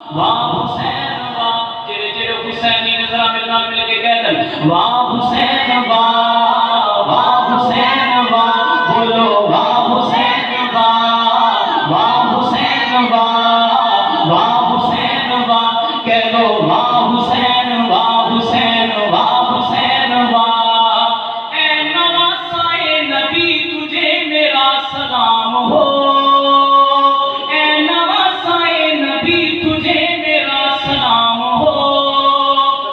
واہ حسین واہ جڑے جڑے حسینی نظر مل کے کہہ دیں واہ حسین واہ حسین واہ بولو واہ حسین واہ حسین واہ حسین واہ کہہ دو واہ حسین واہ حسین واہ اے نواسائے نبی تجھے میرا سلام ہو اے نواسائے نبی تجھے میرا سلام ہو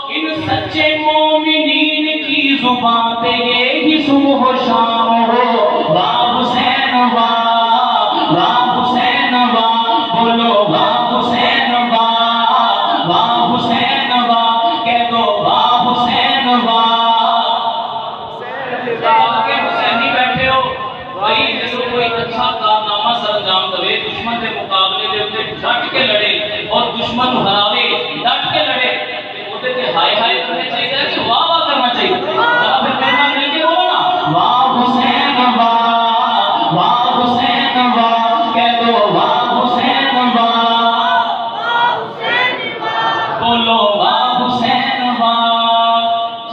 ان سچے مومنین کی زبان پہ یہی صبح و شام ہو واہ حسین واہ حسین واہ بولو واہ حسین واہ حسین واہ کہہ دو واہ حسین آگے حسینی بیٹھے ہو بھائی جب کوئی اچھا کارنامہ سر انجام دے دشمن کے مقابلے دے اتے ڈٹ کے لڑے اور دشمن ہراوے ڈٹ کے لڑے اتے تے ہائے ہائے کرنے چاہیے کہ واہ واہ کرنا چاہیے ذرا پھر میرے ساتھ مل کے بولو نا واہ حسین واہ کہہ دو واہ حسین بولو واہ حسین واہ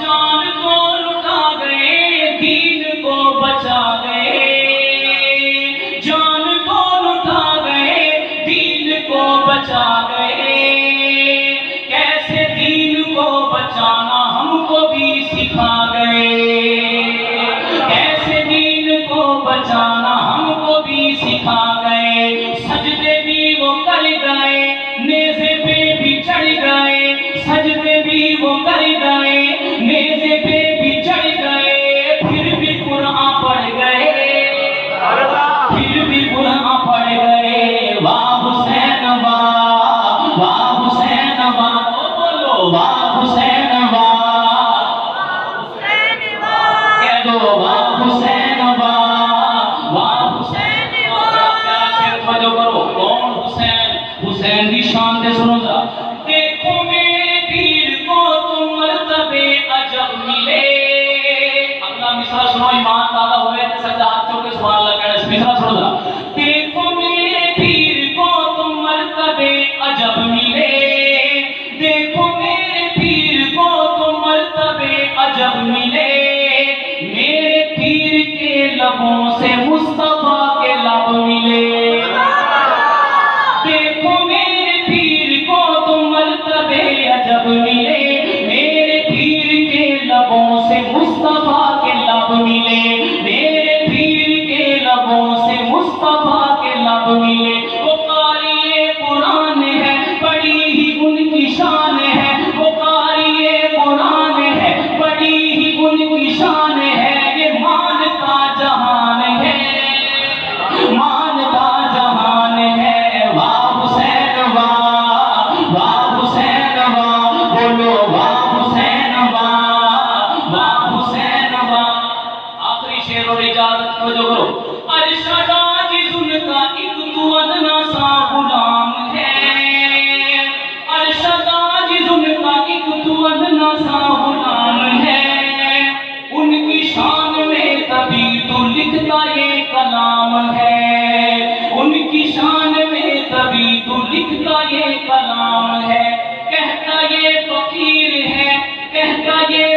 جان کو لٹا گئے دین کو بچا گئے جان کو لٹا گئے دین کو بچا گئے کیسے دین کو بچانا ہم کو بھی سکھا گئے کیسے دین کو بچانا ہم کو بھی سکھا گئے سجدے بھی وہ کر گئے نیزے پہ بھی چڑھ گئے سجدے بھی وہ کر گئے نیزے پہ بھی چڑھ گئے پھر بھی قرآن پڑھ گئے پھر بھی قرآن پڑھ گئے واہ حسین واہ حسین واہ بولو واہ حسین کہہ دو واہ حسین واہ حسین پیارا شیر توجہ کرو کون حسین حسین کی شان دے سنو ذرا دیکھو میرے پیر کو تم مرتبے عجب ملے اگلا مصرع سنو ایمان پیدا ہوئے تے سجدہ ہاتھ چوک کے سبحان اللہ کہنا اس مصرع سنو ذرا دیکھو میرے پیر کو تم مرتبے عجب ملے دیکھو میرے پیر کو تم مرتبے عجب ملے میرے پیر کے لبوں سے مصطفیٰ کے لب ملے دیکھو میرے پیر کو تم مرتبے عجب ملے میرے پیر کے لبوں سے مصطفیٰ کے لب ملے میرے پیر کے لبوں سے مصطفیٰ کے لب ملے وہ قاری قرآن ہے بڑی ہی ان کی شان ہے وہ قاری قرآن ہے بڑی ہی ان کی شان ہے یہ مان کا جہان ہے مان کا جہان ہے واہ حسین واہ حسین واہ بولو واہ حسین واہ حسین واہ آخری شعر اور اجازت کو جو کرو ارشد عاجز ان کا ایک تو ادنا سا غلام ہے ارشد عاجز ان کا ایک تو ادنا سا غلام ہے ان کی شان میں تبھی تو لکھتا یہ کلام ہے ان کی شان میں تبھی تو لکھتا یہ کلام ہے کہتا یہ فقیر ہے کہتا یہ